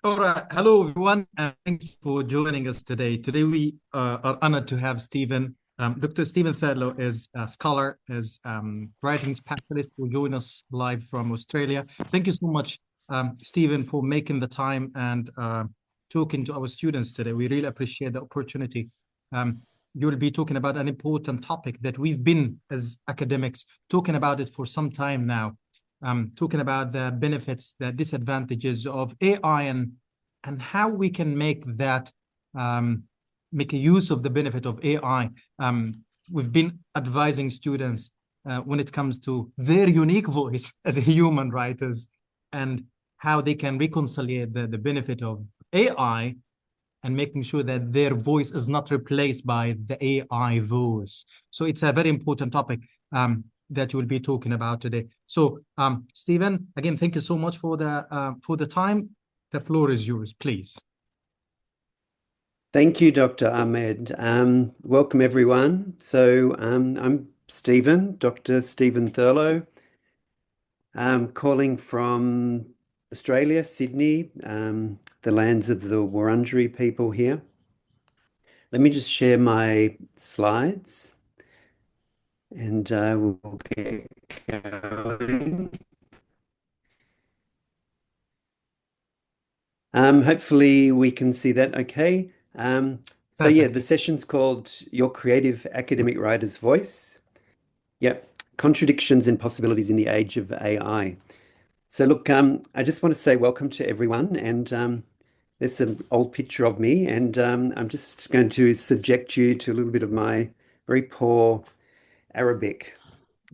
All right. Hello, everyone, and thank you for joining us today. Today, we are honored to have Stephen. Dr. Stephen Thurlow is a scholar, is writing specialist, will join us live from Australia. Thank you so much, Stephen, for making the time and talking to our students today. We really appreciate the opportunity. You will be talking about an important topic that we've been, as academics, talking about it for some time now. Talking about the benefits, the disadvantages of AI, and how we can make that make a use of the benefit of AI. We've been advising students when it comes to their unique voice as a human writers and how they can reconcile the benefit of AI and making sure that their voice is not replaced by the AI voice. So it's a very important topic that we'll be talking about today. So, Stephen, again, thank you so much for the time. The floor is yours, please. Thank you, Dr. Ahmed. Welcome, everyone. So I'm Stephen, Dr. Stephen Thurlow. I'm calling from Australia, Sydney, the lands of the Wurundjeri people here. Let me just share my slides and we'll get going. Hopefully we can see that okay. So yeah, the session's called Your Creative Academic Writer's Voice. Yep, Contradictions and Possibilities in the Age of AI. So look, I just want to say welcome to everyone, and there's an old picture of me, and I'm just going to subject you to a little bit of my very poor Arabic,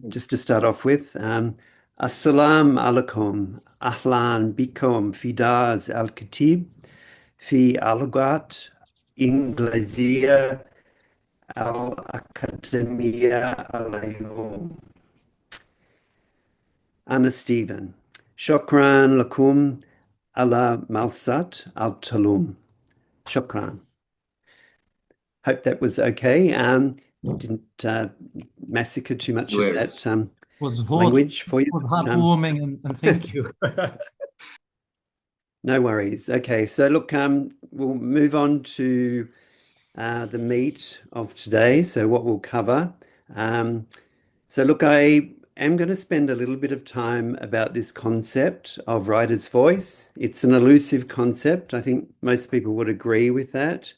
just to start off with. Assalamu alaikum, ahlan bikum fi dars al-katib, fi al-lughat Inglesiyya al-Akademiyya al-Yawm. Anna Stephen. Shukran lakum ala malsat al-talum. Shukran. Hope that was okay. Didn't massacre too much of that language for you. Was heartwarming, and thank you. No worries. Okay, so look, we'll move on to the meat of today. So what we'll cover. So look, I am going to spend a little bit of time about this concept of writer's voice. It's an elusive concept. I think most people would agree with that.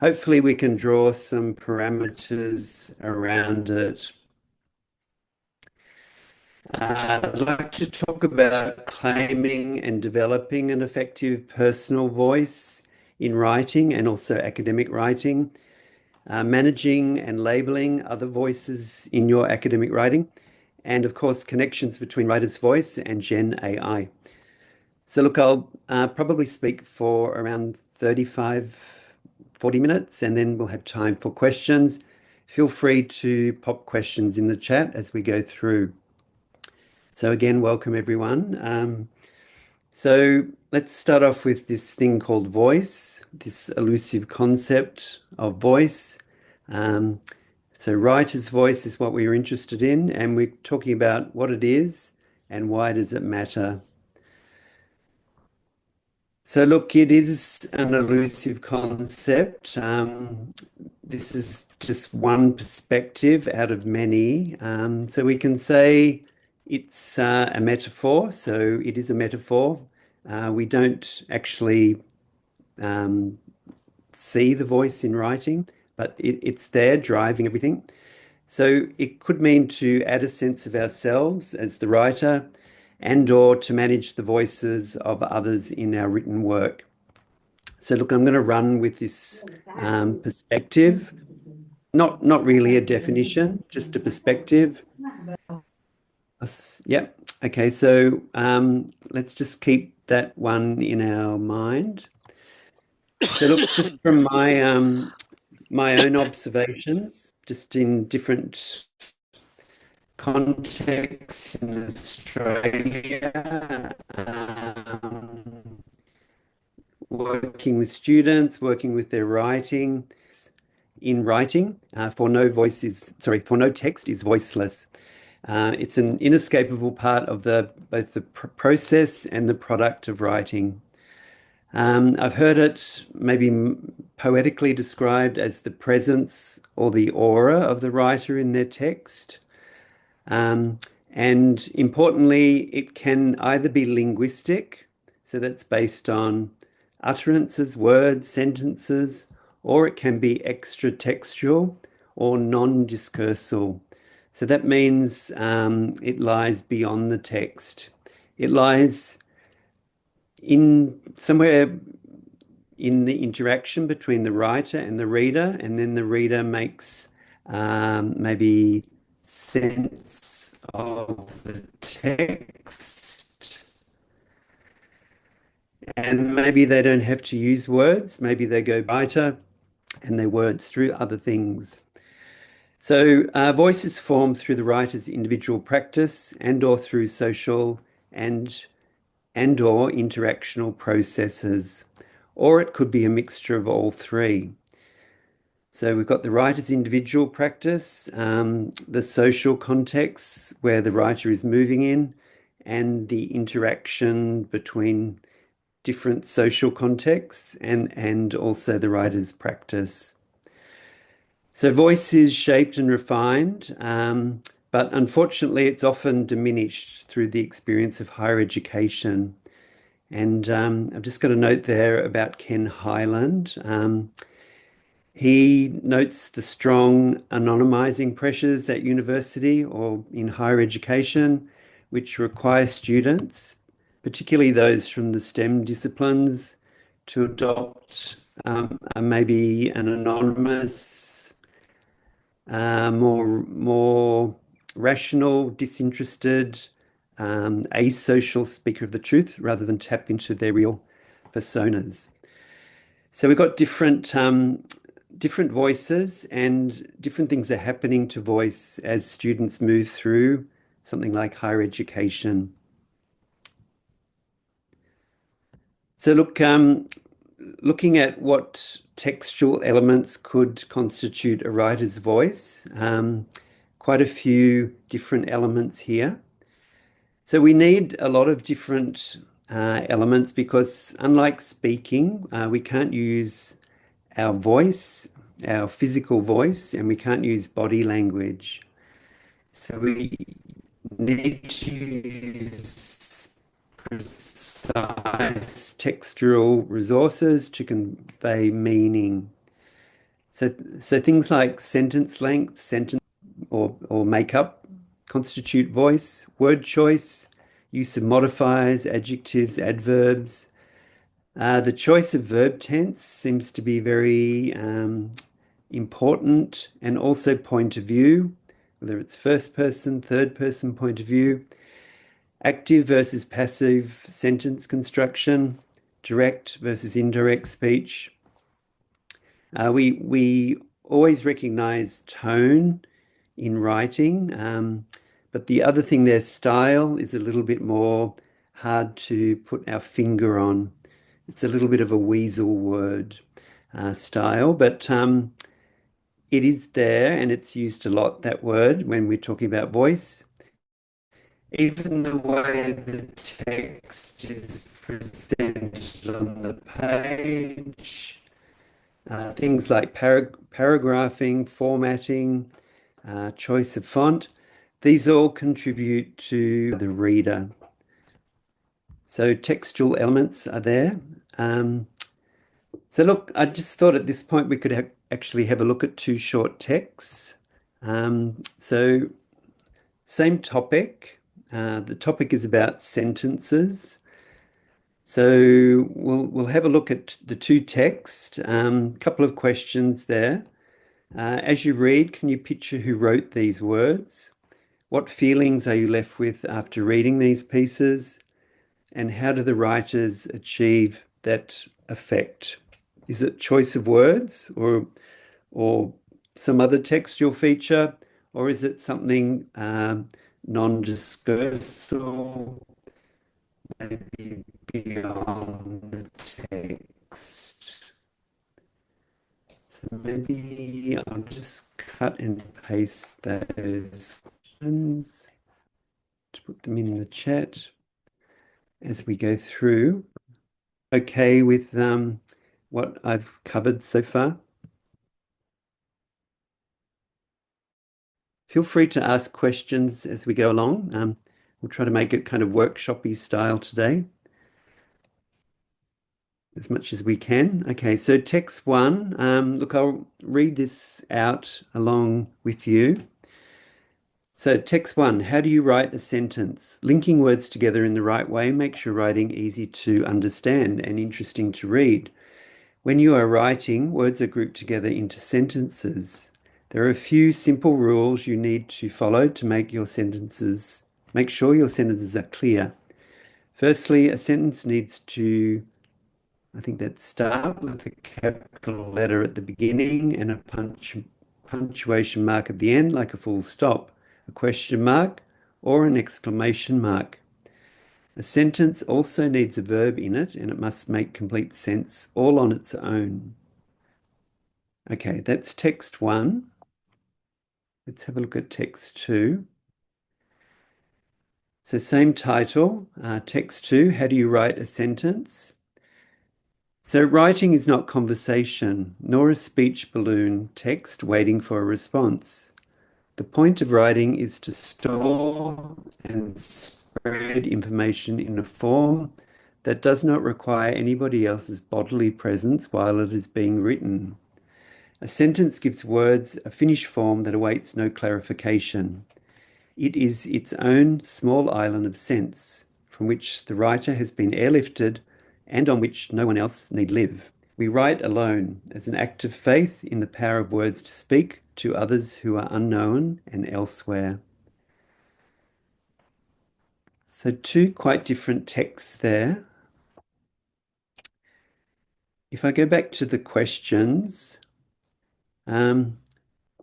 Hopefully we can draw some parameters around it. I'd like to talk about claiming and developing an effective personal voice in writing and also academic writing, managing and labeling other voices in your academic writing, and of course, connections between writer's voice and Gen AI. So look, I'll probably speak for around 40 minutes, and then we'll have time for questions. Feel free to pop questions in the chat as we go through. So again, welcome everyone. So let's start off with this thing called voice, this elusive concept of voice. So writer's voice is what we're interested in, and we're talking about what it is and why does it matter. So look, it is an elusive concept. This is just one perspective out of many. So we can say it's a metaphor. So it is a metaphor. We don't actually see the voice in writing, but it's there driving everything. So it could mean to add a sense of ourselves as the writer and or to manage the voices of others in our written work. So look, I'm going to run with this perspective. Not really a definition, just a perspective. Yeah. Okay. So let's just keep that one in our mind. So look, just from my own observations, just in different contexts in Australia, working with students, working with their writing. In writing, for no text is voiceless. It's an inescapable part of both the process and the product of writing. I've heard it maybe poetically described as the presence or the aura of the writer in their text. Um, and importantly, it can either be linguistic, so that's based on utterances, words, sentences, or it can be extra textual or non-discursal. So that means it lies beyond the text. It lies in somewhere in the interaction between the writer and the reader, and then the reader makes maybe sense of the text. And maybe they don't have to use words, maybe they go writer and they words through other things. So voice is formed through the writer's individual practice and or through social and or interactional processes, or it could be a mixture of all three. So we've got the writer's individual practice, the social context where the writer is moving in, and the interaction between different social contexts and also the writer's practice. So voice is shaped and refined, but unfortunately it's often diminished through the experience of higher education. And I've just got a note there about Ken Highland. He notes the strong anonymizing pressures at university or in higher education, which require students, particularly those from the STEM disciplines, to adopt maybe an anonymous, more rational, disinterested, asocial speaker of the truth rather than tap into their real personas. So we've got different voices and different things are happening to voice as students move through something like higher education. So looking at what textual elements could constitute a writer's voice, quite a few different elements here. So we need a lot of different elements because unlike speaking, we can't use our voice, our physical voice, and we can't use body language. So we need to use precise textural resources to convey meaning. So things like sentence length, sentence or makeup constitute voice, word choice, use of modifiers, adjectives, adverbs. The choice of verb tense seems to be very important, and also point of view, whether it's first person, third person point of view, active versus passive sentence construction, direct versus indirect speech. We always recognize tone in writing, but the other thing there, style, is a little bit more hard to put our finger on. It's a little bit of a weasel word, style, but it is there and it's used a lot, that word, when we're talking about voice. Even the way the text is presented on the page, things like paragraphing, formatting, choice of font, these all contribute to the reader. So textual elements are there. So look, I just thought at this point we could actually have a look at two short texts. So same topic. The topic is about sentences. So we'll have a look at the two texts. A couple of questions there. As you read, can you picture who wrote these words? What feelings are you left with after reading these pieces? And how do the writers achieve that effect? Is it choice of words or some other textual feature, or is it something non-discursal, maybe beyond the text? So maybe I'll just cut and paste those questions to put them in the chat as we go through. Okay with what I've covered so far? Feel free to ask questions as we go along. We'll try to make it kind of workshopy style today as much as we can. Okay, so text one. Look, I'll read this out along with you. So, text one, how do you write a sentence? Linking words together in the right way makes your writing easy to understand and interesting to read. When you are writing, words are grouped together into sentences. There are a few simple rules you need to follow to make sure your sentences are clear. Firstly, a sentence needs to, I think that start with a capital letter at the beginning and a punctuation mark at the end, like a full stop, a question mark, or an exclamation mark. A sentence also needs a verb in it, and it must make complete sense all on its own. Okay, that's text one. Let's have a look at text two. So same title, text two, how do you write a sentence? So writing is not conversation, nor a speech balloon text waiting for a response. The point of writing is to store and spread information in a form that does not require anybody else's bodily presence while it is being written. A sentence gives words a finished form that awaits no clarification. It is its own small island of sense, from which the writer has been airlifted and on which no one else need live. We write alone as an act of faith in the power of words to speak to others who are unknown and elsewhere. So, two quite different texts there. If I go back to the questions, um,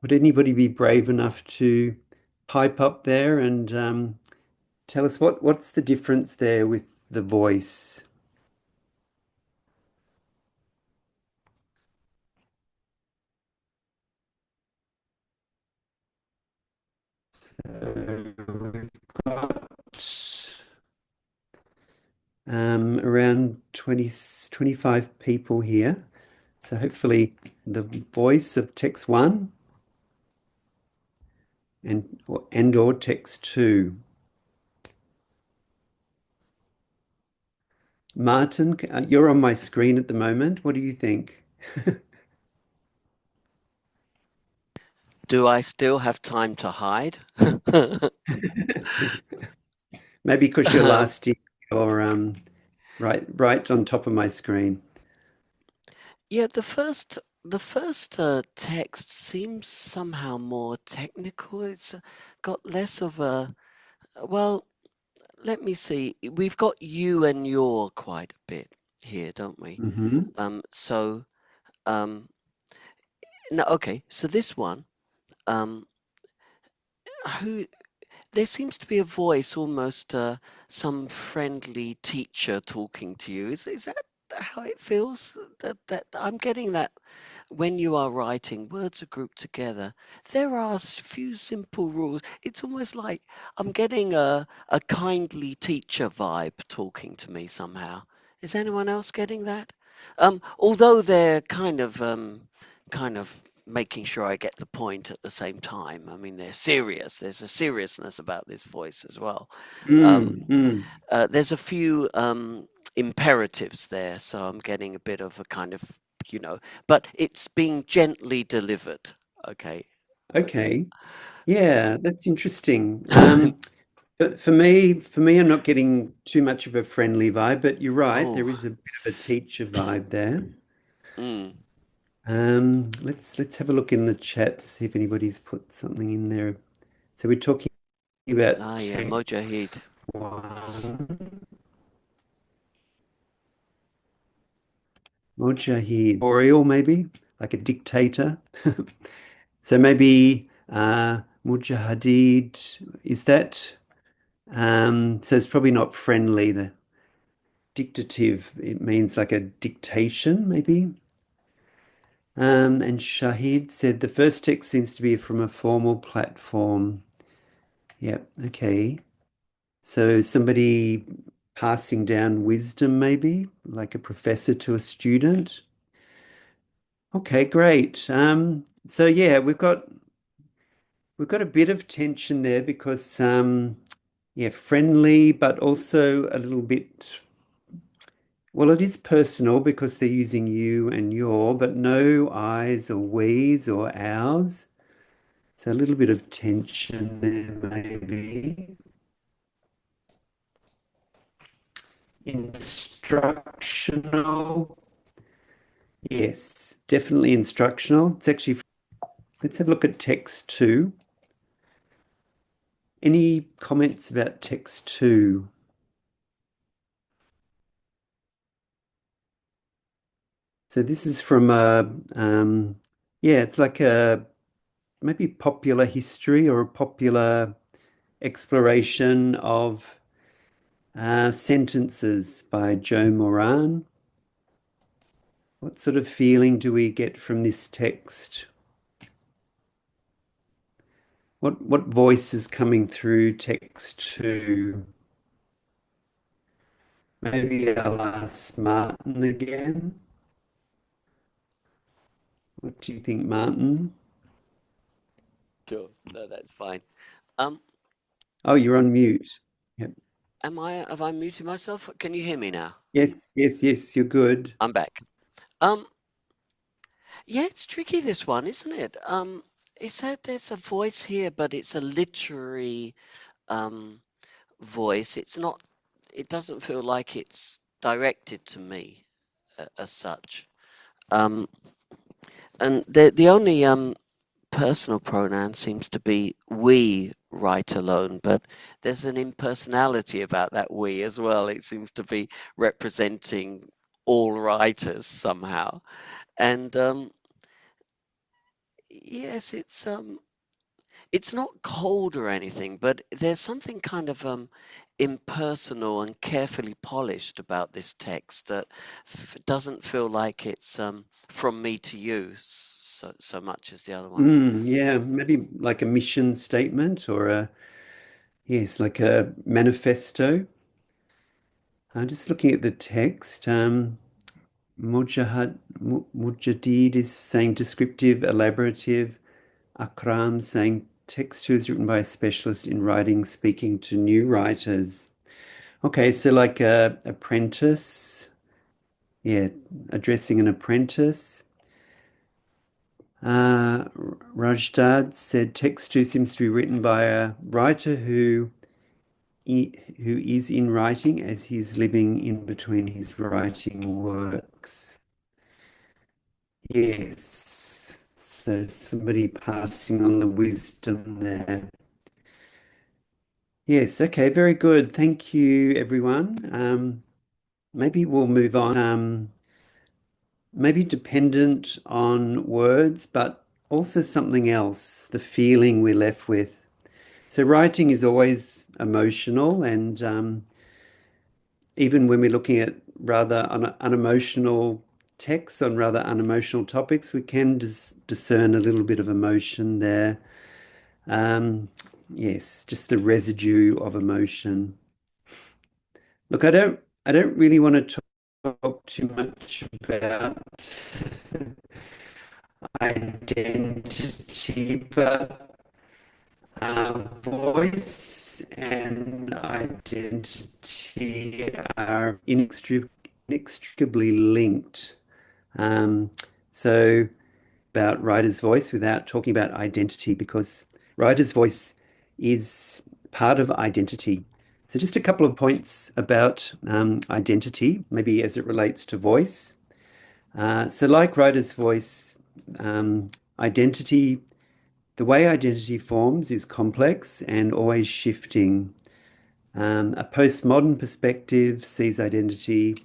would anybody be brave enough to pipe up there and tell us what's the difference there with the voice? We've got around 25 people here. So hopefully the voice of text one and or text two. Martin, you're on my screen at the moment. What do you think? Do I still have time to hide? Maybe because you're last year or right on top of my screen. Yeah, the first text seems somehow more technical. It's got less of a well. Let me see. We've got you and your quite a bit here, don't we? Hmm. So um, no, okay. So this one, um, who there seems to be a voice, almost some friendly teacher talking to you. Is that how it feels? That I'm getting that when you are writing, words are grouped together. There are few simple rules. It's almost like I'm getting a kindly teacher vibe talking to me somehow. Is anyone else getting that? Although they're kind of making sure I get the point at the same time. I mean, they're serious. There's a seriousness about this voice as well. Um, Mm, mm. there's a few imperatives there, so I'm getting a bit of a kind of, but it's being gently delivered. Okay. Okay. Yeah, that's interesting. But for me, I'm not getting too much of a friendly vibe, but you're right, there Oh, is a bit of a teacher vibe there. mm. Let's have a look in the chat, see if anybody's put something in there. So we're talking about Ah, yeah, text Mojahid. one. Mujahid, Oriole maybe, like a dictator. So maybe Mujahideen, is that so it's probably not friendly. The dictative, it means like a dictation, maybe. And Shahid said the first text seems to be from a formal platform. Yep, okay. So somebody passing down wisdom, maybe like a professor to a student. Okay, great. So yeah, we've got a bit of tension there because yeah, friendly, but also a little bit, well, it is personal because they're using you and your, but no I's or we's or ours. So a little bit of tension there, maybe. Instructional. Yes, definitely instructional. It's actually, let's have a look at text two. Any comments about text two? So this is from yeah, it's like a maybe popular history or a popular exploration of sentences by Joe Moran. What sort of feeling do we get from this text? What voice is coming through text two? Maybe I'll ask Martin again. What do you think, Martin? Sure. No, that's fine. Um, Oh, you're on mute. Yep. have I muted myself? Can you hear me now? Yes, yes, yes, you're good. I'm back. Um, yeah, it's tricky this one, isn't it? It said there's a voice here, but it's a literary um voice. It doesn't feel like it's directed to me as such. Um, and the only personal pronoun seems to be we write alone, but there's an impersonality about that we as well. It seems to be representing all writers somehow. And yes, it's not cold or anything, but there's something kind of impersonal and carefully polished about this text that doesn't feel like it's from me to you so much as the other one. Yeah, maybe like a mission statement or a, yes, like a manifesto. I'm just looking at the text. Mujahid is saying descriptive, elaborative. Akram saying text two is written by a specialist in writing, speaking to new writers. Okay, so like a apprentice, yeah, addressing an apprentice. Rajdad said text two seems to be written by a writer who is in writing as he's living in between his writing works. Yes, so somebody passing on the wisdom there. Yes, okay, very good. Thank you, everyone. Maybe we'll move on. Maybe dependent on words, but also something else, the feeling we're left with. So writing is always emotional, and even when we're looking at rather unemotional texts on rather unemotional topics, we can discern a little bit of emotion there. Um, yes, just the residue of emotion. Look, I don't really want to talk too much about identity, but voice and identity are inextricably linked. Um, so about writer's voice without talking about identity, because writer's voice is part of identity. So just a couple of points about identity, maybe as it relates to voice. So like writer's voice, um, identity, the way identity forms is complex and always shifting. A postmodern perspective sees identity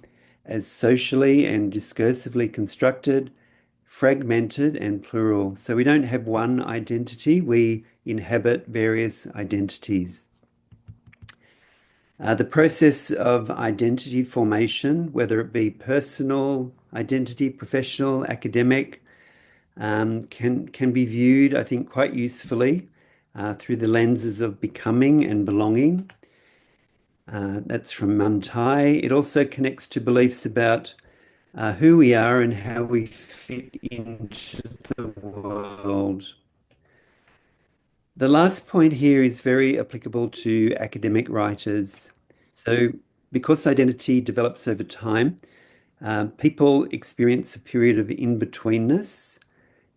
as socially and discursively constructed, fragmented, and plural. So we don't have one identity, we inhabit various identities. The process of identity formation, whether it be personal identity, professional, academic, can be viewed, I think, quite usefully through the lenses of becoming and belonging. That's from Mantai. It also connects to beliefs about who we are and how we fit into the world. The last point here is very applicable to academic writers. So, because identity develops over time, people experience a period of in-betweenness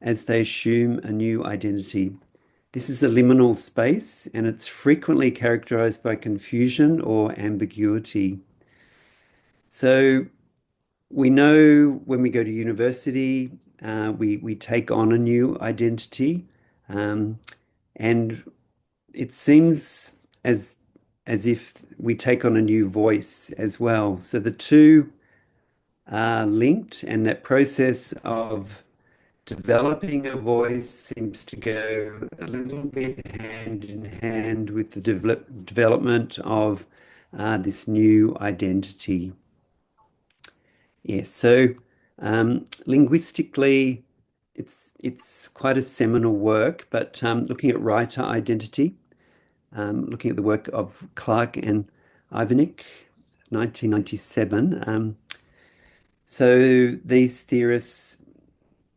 as they assume a new identity. This is a liminal space, and it's frequently characterized by confusion or ambiguity. So, we know when we go to university, we take on a new identity, and it seems as as if we take on a new voice as well. So the two are linked, and that process of developing a voice seems to go a little bit hand in hand with the development of this new identity. Yes, so linguistically, it's quite a seminal work, but looking at writer identity, looking at the work of Clark and Ivanek, 1997. So these theorists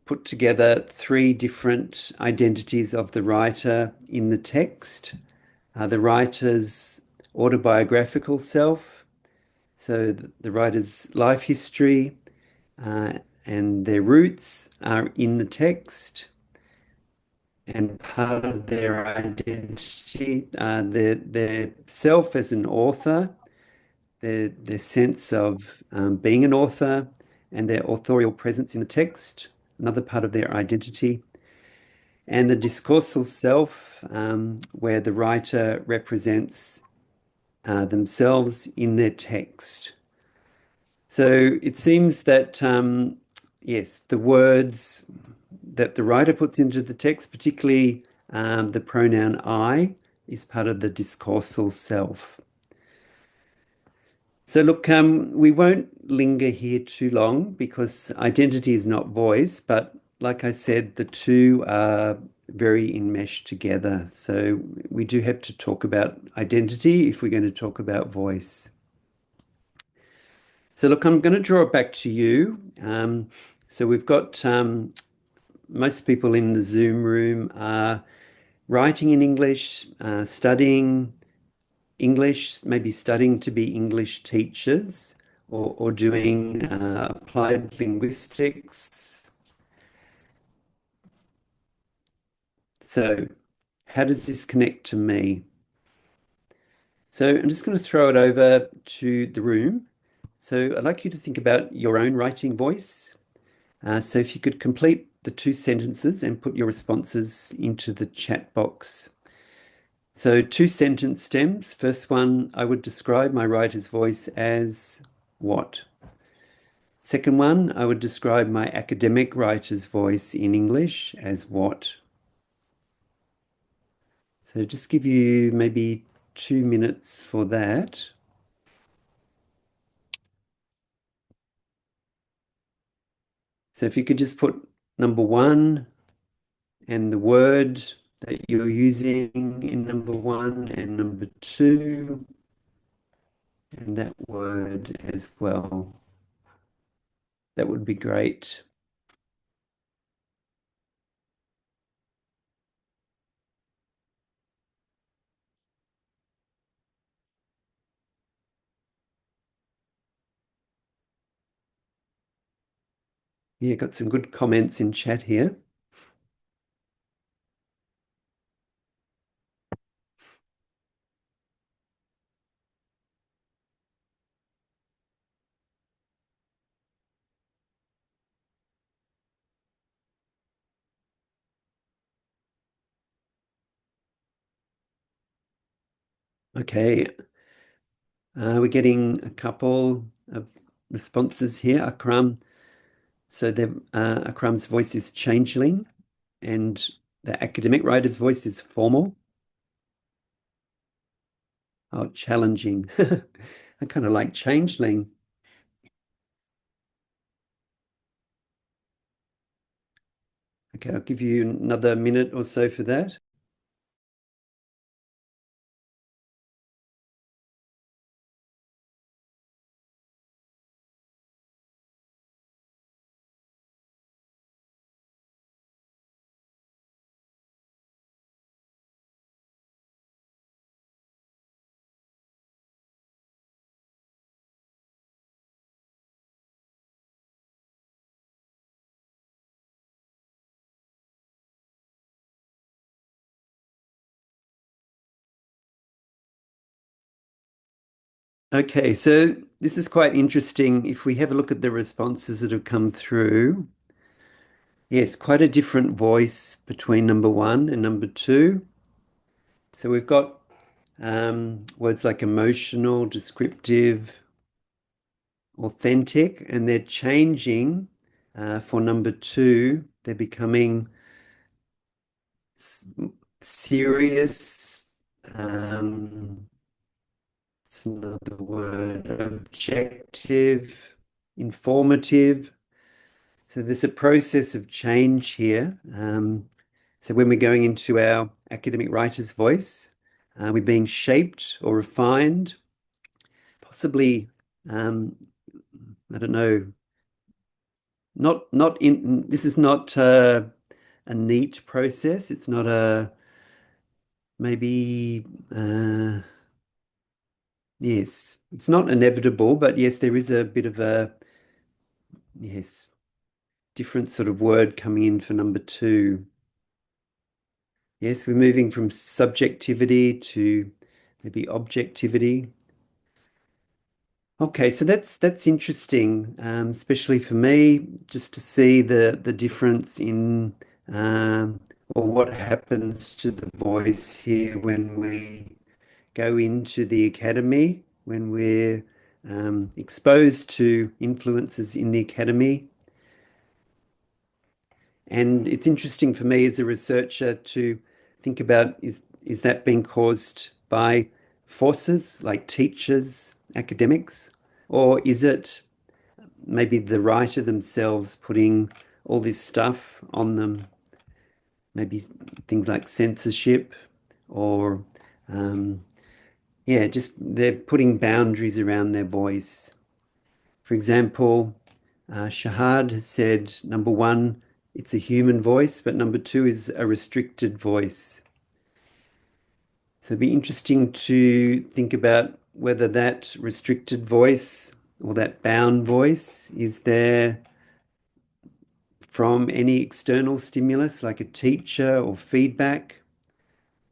put together three different identities of the writer in the text. The writer's autobiographical self, so the writer's life history and their roots are in the text. And part of their identity, their self as an author, their sense of being an author, and their authorial presence in the text, another part of their identity. And the discoursal self, where the writer represents themselves in their text. So it seems that, yes, the words that the writer puts into the text, particularly the pronoun I, is part of the discoursal self. So look, we won't linger here too long because identity is not voice, but like I said, the two are very enmeshed together. So we do have to talk about identity if we're going to talk about voice. So look, I'm going to draw it back to you. So we've got most people in the Zoom room are writing in English, studying English, maybe studying to be English teachers or doing applied linguistics. So how does this connect to me? So I'm just going to throw it over to the room. So I'd like you to think about your own writing voice. So if you could complete the two sentences and put your responses into the chat box. So two sentence stems. First one, I would describe my writer's voice as what? Second one, I would describe my academic writer's voice in English as what? So just give you maybe 2 minutes for that. So if you could just put number one and the word that you're using in number one and number two and that word as well. That would be great. Yeah, got some good comments in chat here. Okay, we're getting a couple of responses here. Akram, so Akram's voice is changeling and the academic writer's voice is formal. Oh, challenging. I kind of like changeling. Okay, I'll give you another minute or so for that. Okay, so this is quite interesting. If we have a look at the responses that have come through, yes, quite a different voice between number one and number two. So we've got words like emotional, descriptive, authentic, and they're changing for number two. They're becoming serious. It's another word, objective, informative. So there's a process of change here. So when we're going into our academic writer's voice, we're being shaped or refined, possibly, I don't know, not in, this is not a neat process. It's not a, maybe, yes, it's not inevitable, but yes, there is a bit of a, yes, different sort of word coming in for number two. Yes, we're moving from subjectivity to maybe objectivity. Okay, so that's interesting, especially for me, just to see the difference in or what happens to the voice here when we go into the academy, when we're exposed to influences in the academy. And it's interesting for me as a researcher to think about is that being caused by forces like teachers, academics, or is it maybe the writer themselves putting all this stuff on them, maybe things like censorship or yeah, just they're putting boundaries around their voice. For example, Shahad has said, number one, it's a human voice, but number two is a restricted voice. So it'd be interesting to think about whether that restricted voice or that bound voice is there from any external stimulus like a teacher or feedback,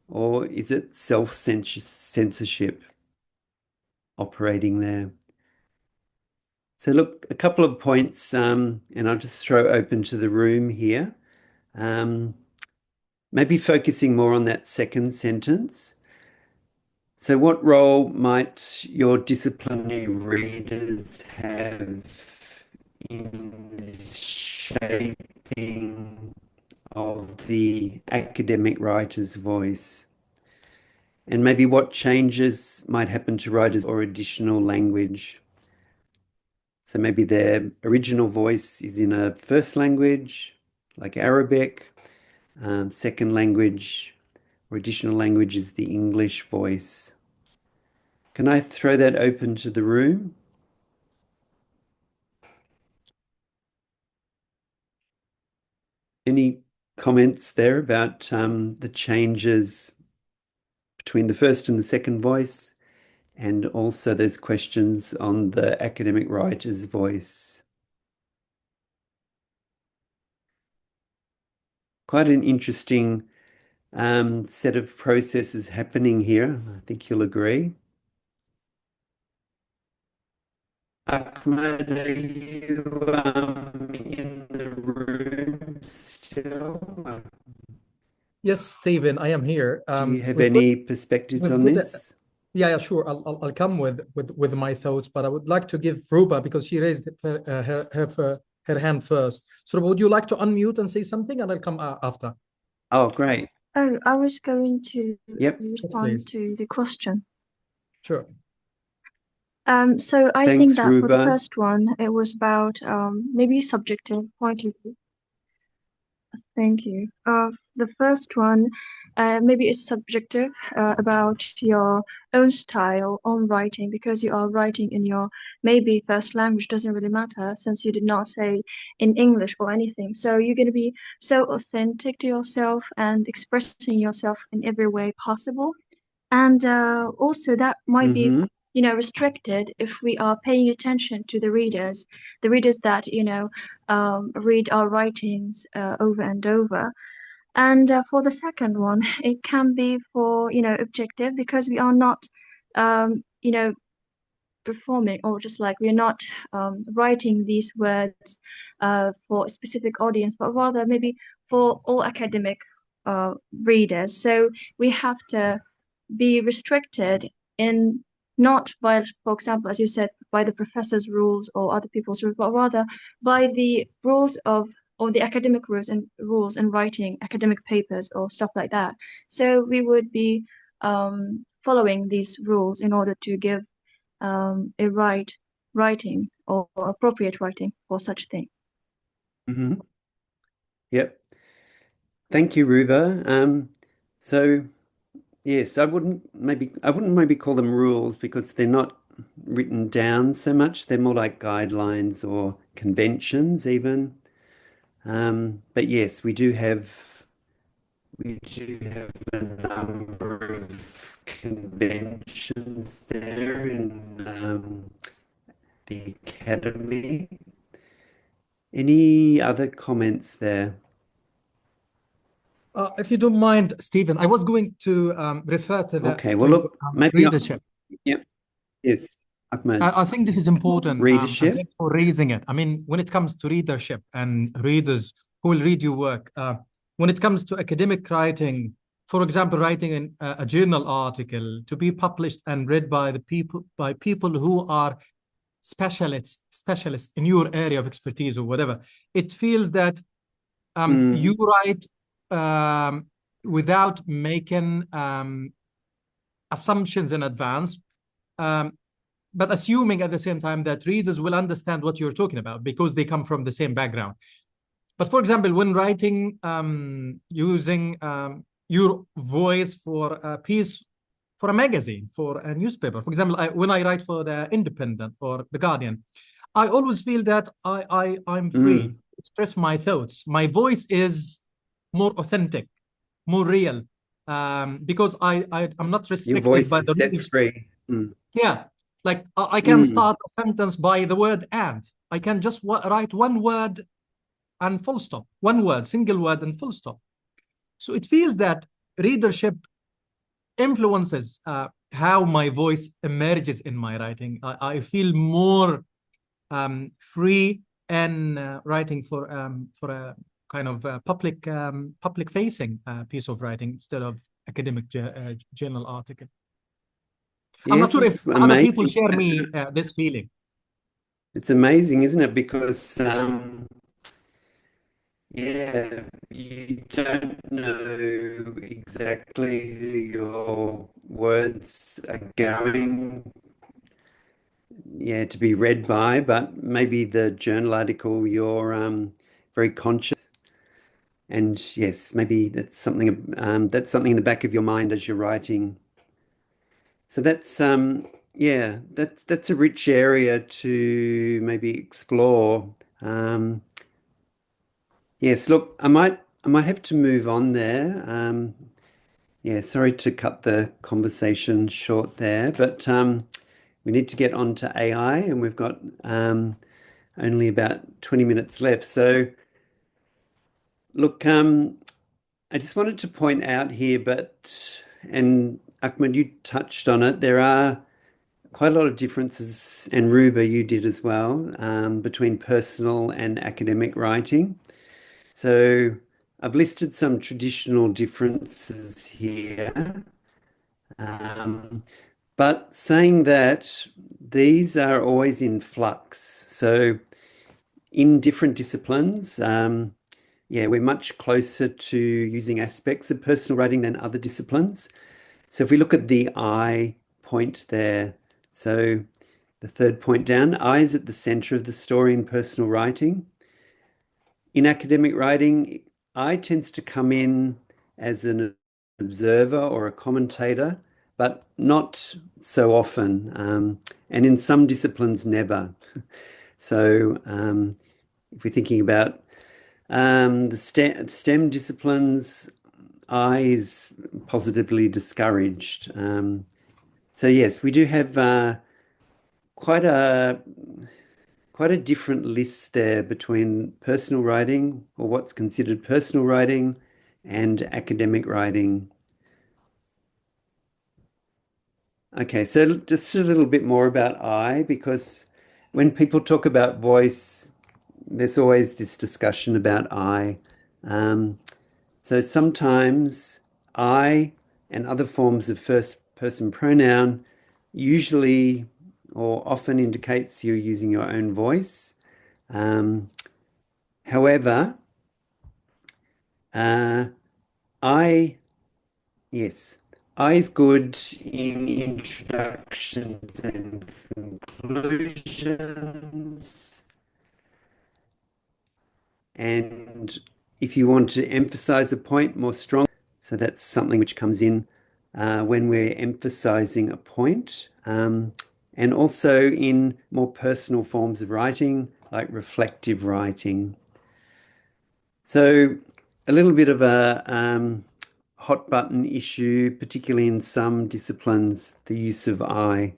or is it self-censorship operating there? So look, a couple of points, and I'll just throw open to the room here. Maybe focusing more on that second sentence. So what role might your disciplinary readers have in the shaping of the academic writer's voice? And maybe what changes might happen to writers or additional language? So maybe their original voice is in a first language, like Arabic. Second language or additional language is the English voice. Can I throw that open to the room? Any comments there about the changes between the first and the second voice, and also those questions on the academic writer's voice? Quite an interesting set of processes happening here. I think you'll agree. Ahmed, are you in the room still? Yes, Stephen, I am here. Do you have We've got any perspectives we've on got this? yeah, yeah, sure. I'll come with my thoughts, but I would like to give Ruba because she raised her hand first. So would you like to unmute and say something, and I'll come after? Oh, great. Oh, I was going to Yep. Yes, respond please. to the question. Sure. So I think Thanks, that for the Ruba. first one, it was about maybe subjective point of view. Thank you. The first one, maybe it's subjective about your own style on writing because you are writing in your maybe first language doesn't really matter since you did not say in English or anything. So you're going to be so authentic to yourself and expressing yourself in every way possible. And also that might be, Mm-hmm. restricted if we are paying attention to the readers that, read our writings over and over. And for the second one, it can be for, objective because we are not, um, you know, performing, or just like we're not writing these words for a specific audience, but rather maybe for all academic readers. So we have to be restricted in not by, for example, as you said, by the professor's rules or other people's rules, but rather by the rules of or the academic rules in writing academic papers or stuff like that. So we would be following these rules in order to give a right writing or appropriate writing for such thing. Mm-hmm. Yep. Thank you, Ruba. So yes, I wouldn't maybe call them rules because they're not written down so much. They're more like guidelines or conventions even. But yes, we do have a number of conventions there in the academy. Any other comments there? If you don't mind, Stephen, I was going to refer to the Okay, well, look, maybe readership. Yep. Yes, Ahmed. I think this is important, and Readership. thanks for raising it. I mean, when it comes to readership and readers who will read your work, when it comes to academic writing, for example, writing a journal article to be published and read by people who are specialists in your area of expertise or whatever, it feels that you write without making assumptions in advance, but assuming at the same time that readers will understand what you're talking about because they come from the same background. But for example, when writing using your voice for a piece, for a magazine, for a newspaper, for example, when I write for the Independent or the Guardian, I always feel that I'm free to express my thoughts. My voice is more authentic, more real, because I'm not Your restricted voice by is the set rules. free. Yeah, like I can start a sentence by the word "and." I can just write one word and full stop. One word, single word and full stop. So it feels that readership influences how my voice emerges in my writing. I feel more free and writing for a kind of public facing piece of writing instead of academic journal article. I'm not Yes, sure if it's other people amazing. share me this feeling. It's amazing, isn't it? Because yeah, you don't know exactly who your words are going, yeah, to be read by, but maybe the journal article you're very conscious. And yes, maybe that's something in the back of your mind as you're writing. So that's yeah, that's a rich area to maybe explore. Yes, look, I might have to move on there. Yeah, sorry to cut the conversation short there, but we need to get on to AI, and we've got only about 20 minutes left. So look, I just wanted to point out here, and Ahmed, you touched on it, there are quite a lot of differences, and Ruba, you did as well, between personal and academic writing. So I've listed some traditional differences here. But saying that, these are always in flux. So in different disciplines, yeah, we're much closer to using aspects of personal writing than other disciplines. So if we look at the I point there, so the third point down, I is at the center of the story in personal writing. In academic writing, I tends to come in as an observer or a commentator, but not so often. And in some disciplines, never. So if we're thinking about the STEM disciplines, I is positively discouraged. So yes, we do have quite a quite a different list there between personal writing, or what's considered personal writing, and academic writing. Okay, so just a little bit more about I, because when people talk about voice, there's always this discussion about I. Um, so sometimes I and other forms of first person pronoun usually or often indicates you're using your own voice. Um, However, I, yes, I is good in introductions and conclusions. And if you want to emphasize a point more strongly, so that's something which comes in when we're emphasizing a point. And also in more personal forms of writing, like reflective writing. So a little bit of a hot button issue, particularly in some disciplines, the use of I.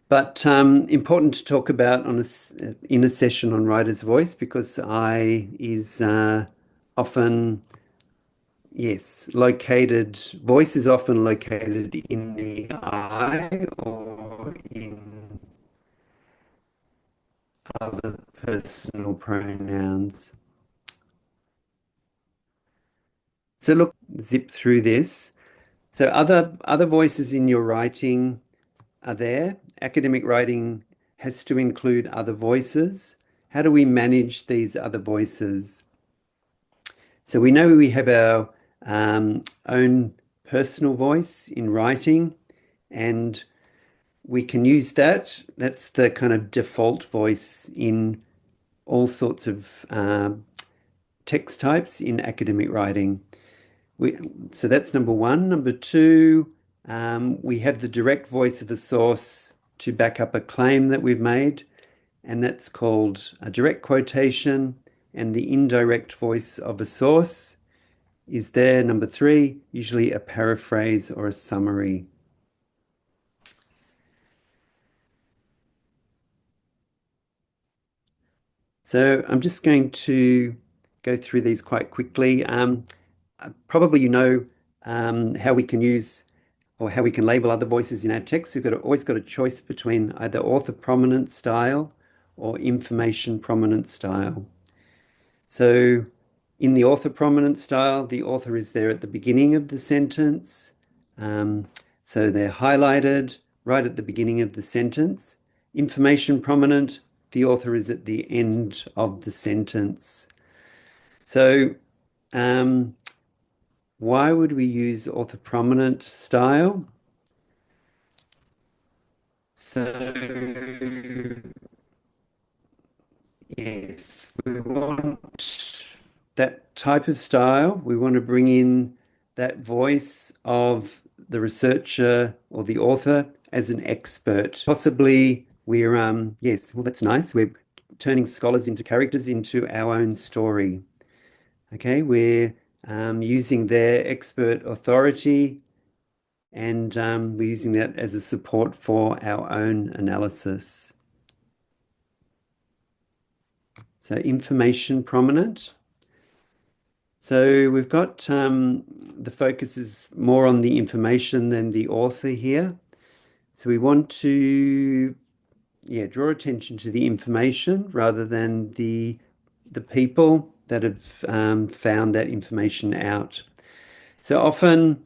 But important to talk about in a session on writer's voice, because I is often, yes, located, voice is often located in the I or in other personal pronouns. So look, zip through this. So other voices in your writing are there. Academic writing has to include other voices. How do we manage these other voices? So we know we have our own personal voice in writing, and we can use that. That's the kind of default voice in all sorts of text types in academic writing. So that's number one. Number two, we have the direct voice of a source to back up a claim that we've made, and that's called a direct quotation. And the indirect voice of a source is there. Number three, usually a paraphrase or a summary. So I'm just going to go through these quite quickly. Probably you know how we can use or how we can label other voices in our text. We've always got a choice between either author prominent style or information prominent style. So in the author prominent style, the author is there at the beginning of the sentence. So they're highlighted right at the beginning of the sentence. Information prominent, the author is at the end of the sentence. So why would we use author prominent style? So yes, we want that type of style. We want to bring in that voice of the researcher or the author as an expert. Possibly we're, yes, well, that's nice. We're turning scholars into characters into our own story. Okay, we're using their expert authority, and we're using that as a support for our own analysis. So information prominent. So we've got the focus is more on the information than the author here. So we want to, yeah, draw attention to the information rather than the people that have found that information out. So often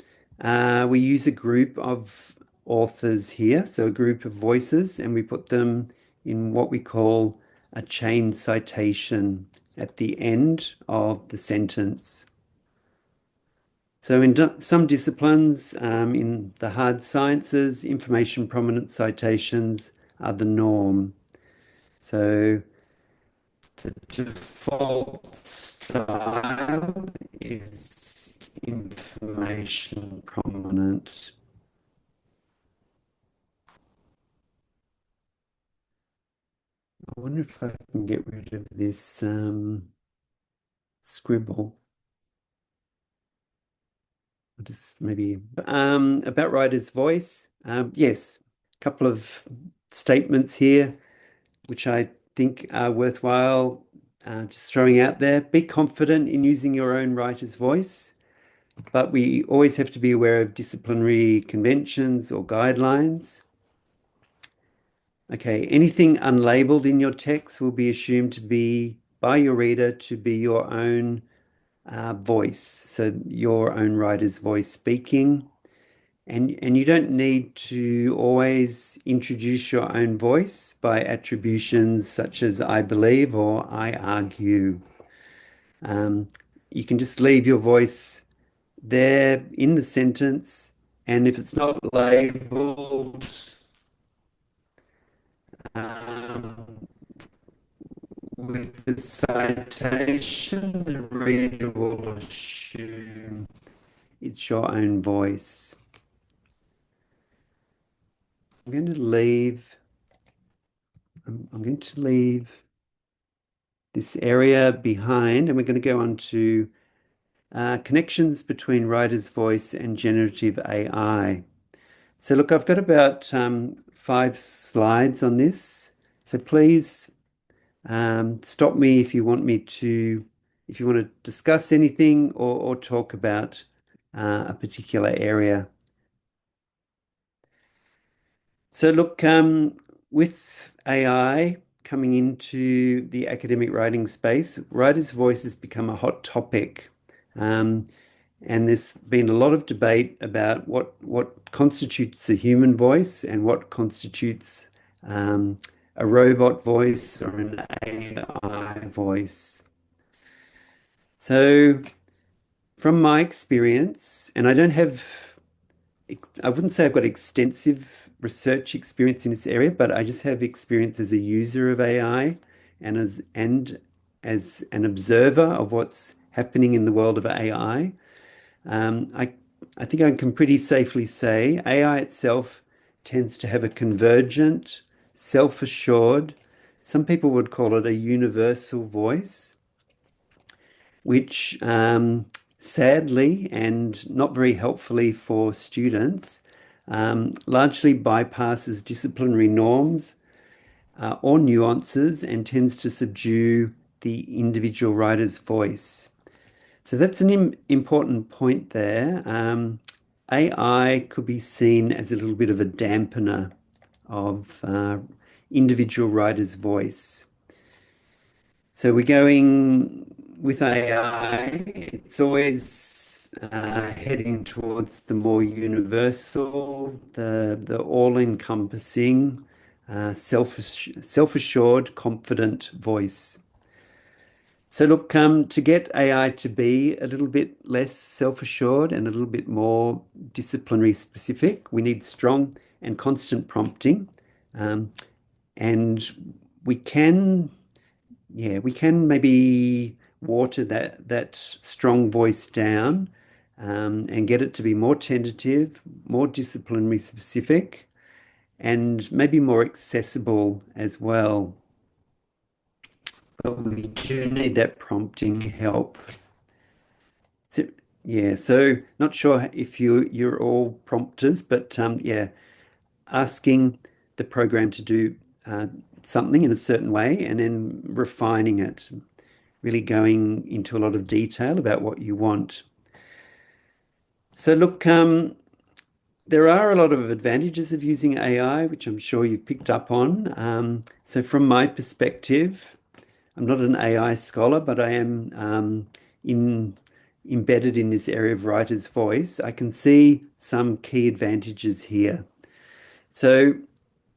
we use a group of authors here, so a group of voices, and we put them in what we call a chain citation at the end of the sentence. So in some disciplines, in the hard sciences, information prominent citations are the norm. So the default style is information prominent. I wonder if I can get rid of this scribble. I'll just maybe about writer's voice. Yes, a couple of statements here which I think are worthwhile just throwing out there. Be confident in using your own writer's voice. but we always have to be aware of disciplinary conventions or guidelines. Okay, anything unlabeled in your text will be assumed to be by your reader to be your own voice, so your own writer's voice speaking. And you don't need to always introduce your own voice by attributions such as I believe or I argue. Um, you can just leave your voice there in the sentence, and if it's not labeled, um, with the citation, the reader will assume it's your own voice. I'm going to leave. I'm going to leave this area behind, and we're going to go on to connections between writer's voice and generative AI. So look, I've got about 5 slides on this. So please stop me if you want me to, if you want to discuss anything or talk about a particular area. So look, with AI coming into the academic writing space, writer's voice has become a hot topic. And there's been a lot of debate about what constitutes a human voice and what constitutes a robot voice or an AI voice. So, from my experience, and I wouldn't say I've got extensive research experience in this area, but I just have experience as a user of AI and as an observer of what's happening in the world of AI. Um, I, I think I can pretty safely say AI itself tends to have a convergent, self-assured, some people would call it a universal voice, which sadly and not very helpfully for students largely bypasses disciplinary norms or nuances and tends to subdue the individual writer's voice. So that's an important point there. AI could be seen as a little bit of a dampener of individual writer's voice. So we're going with AI, it's always heading towards the more universal, the all-encompassing, self-assured, confident voice. So look, to get AI to be a little bit less self-assured and a little bit more disciplinary specific, we need strong and constant prompting. And we can, we can maybe water that strong voice down and get it to be more tentative, more disciplinary specific, and maybe more accessible as well. But we do need that prompting help. So, yeah, so not sure if you're all prompters, but yeah, asking the program to do something in a certain way and then refining it, really going into a lot of detail about what you want. So look, there are a lot of advantages of using AI, which I'm sure you've picked up on. So from my perspective, I'm not an AI scholar, but I am embedded in this area of writer's voice. I can see some key advantages here. So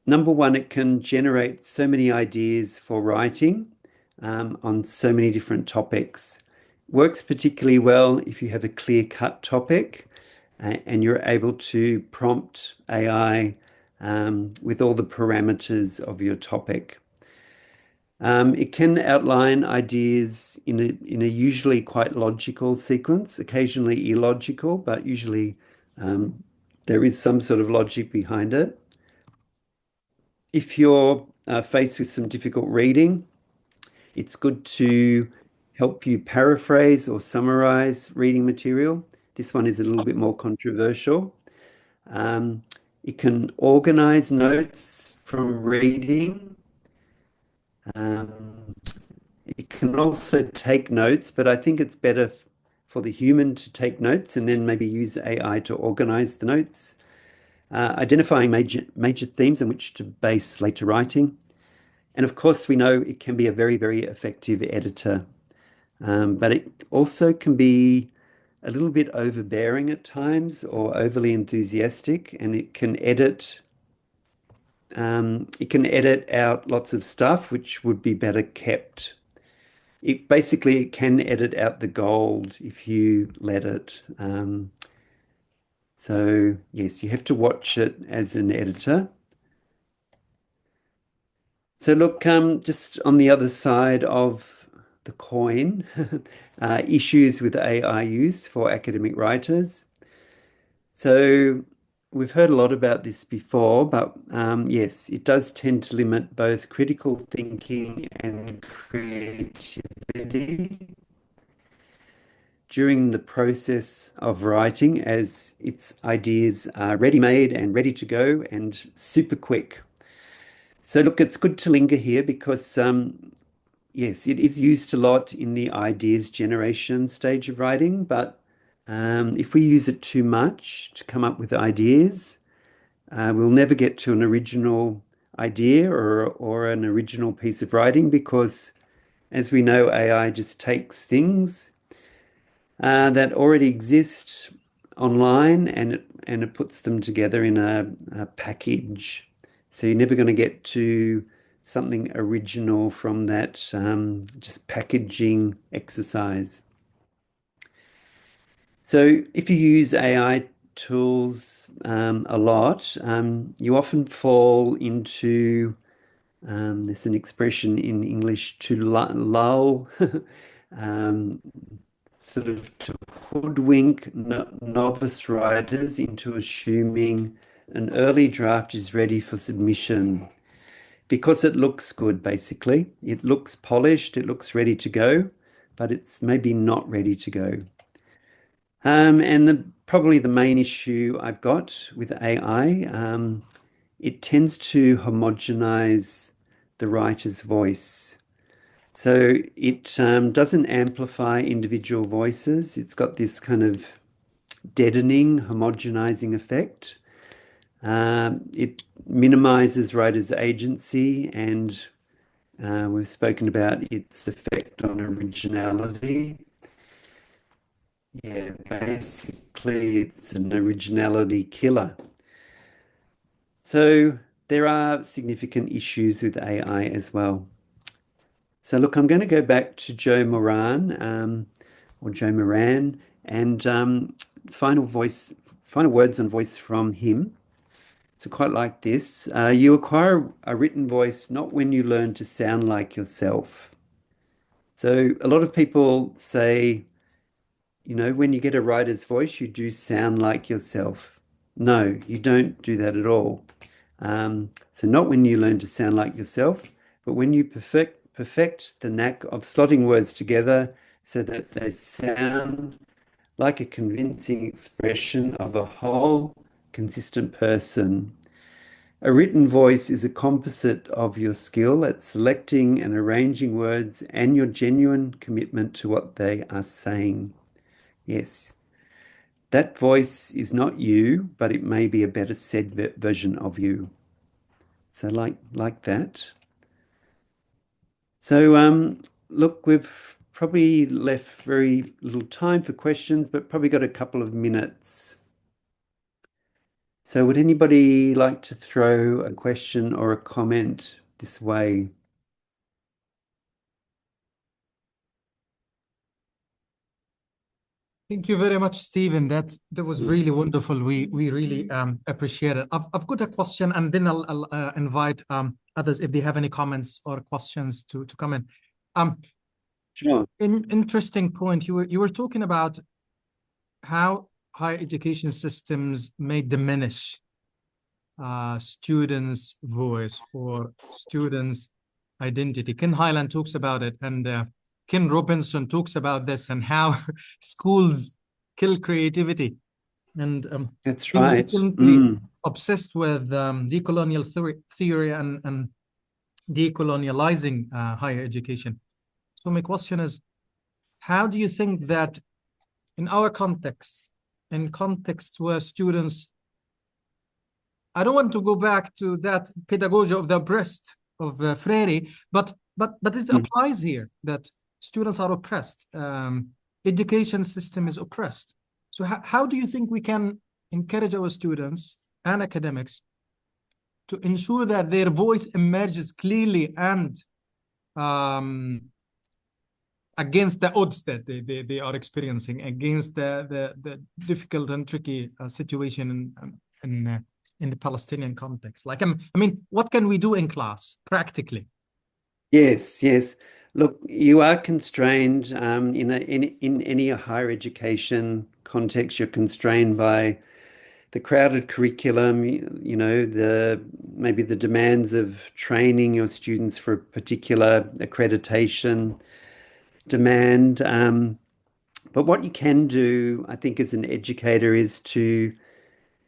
number one, it can generate so many ideas for writing on so many different topics. Works particularly well if you have a clear-cut topic and you're able to prompt AI with all the parameters of your topic. It can outline ideas in a usually quite logical sequence, occasionally illogical, but usually there is some sort of logic behind it. If you're faced with some difficult reading, it's good to help you paraphrase or summarize reading material. This one is a little bit more controversial. It can organize notes from reading. It can also take notes, but I think it's better for the human to take notes and then maybe use AI to organize the notes, identifying major themes on which to base later writing. And of course, we know it can be a very, very effective editor, but it also can be a little bit overbearing at times or overly enthusiastic, and it can edit out lots of stuff which would be better kept. It can edit out the gold if you let it. So yes, you have to watch it as an editor. So look, just on the other side of the coin, issues with AI use for academic writers. So we've heard a lot about this before, but yes, it does tend to limit both critical thinking and creativity during the process of writing, as its ideas are ready-made and ready to go and super quick. So look, it's good to linger here because yes, it is used a lot in the ideas generation stage of writing, but if we use it too much to come up with ideas, we'll never get to an original idea or an original piece of writing because, as we know, AI just takes things that already exist online and it puts them together in a package. So you're never going to get to something original from that just packaging exercise. So if you use AI tools a lot, you often fall into, there's an expression in English, to lull, sort of to hoodwink novice writers into assuming an early draft is ready for submission because it looks good, basically. It looks polished, it looks ready to go, but it's maybe not ready to go. And probably the main issue I've got with AI, it tends to homogenize the writer's voice. So it doesn't amplify individual voices. It's got this kind of deadening, homogenizing effect. It minimizes writers' agency, and we've spoken about its effect on originality. Yeah, basically, it's an originality killer. So there are significant issues with AI as well. So look, I'm going to go back to Joe Moran, or Joe Moran, and final words on voice from him. So quite like this. You acquire a written voice not when you learn to sound like yourself. So a lot of people say, you know, when you get a writer's voice, you do sound like yourself. No, you don't do that at all. So not when you learn to sound like yourself, but when you perfect the knack of slotting words together so that they sound like a convincing expression of a whole, consistent person. A written voice is a composite of your skill at selecting and arranging words and your genuine commitment to what they are saying. Yes, that voice is not you, but it may be a better said version of you. So like that. So look, we've probably left very little time for questions, but probably got a couple of minutes. So would anybody like to throw a question or a comment this way? Thank you very much, Stephen. That was really wonderful. We really appreciate it. I've got a question, and then I'll invite others if they have any comments or questions to come in. Sure. Interesting point. You were talking about how higher education systems may diminish students' voice or students' identity. Ken Highland talks about it, and Ken Robinson talks about this and how schools kill creativity. And That's being right. recently obsessed with decolonial theory and decolonializing higher education. So my question is, how do you think that in our context, in context where students, I don't want to go back to that pedagogy of the breast of Freire, but it applies here that students are oppressed. Education system is oppressed. So how do you think we can encourage our students and academics to ensure that their voice emerges clearly and against the odds that they are experiencing, against the difficult and tricky situation in the Palestinian context? Like, I mean, what can we do in class practically? Yes, yes. Look, you are constrained in any higher education context. You're constrained by the crowded curriculum, you know, maybe the demands of training your students for a particular accreditation demand. But what you can do, I think, as an educator is to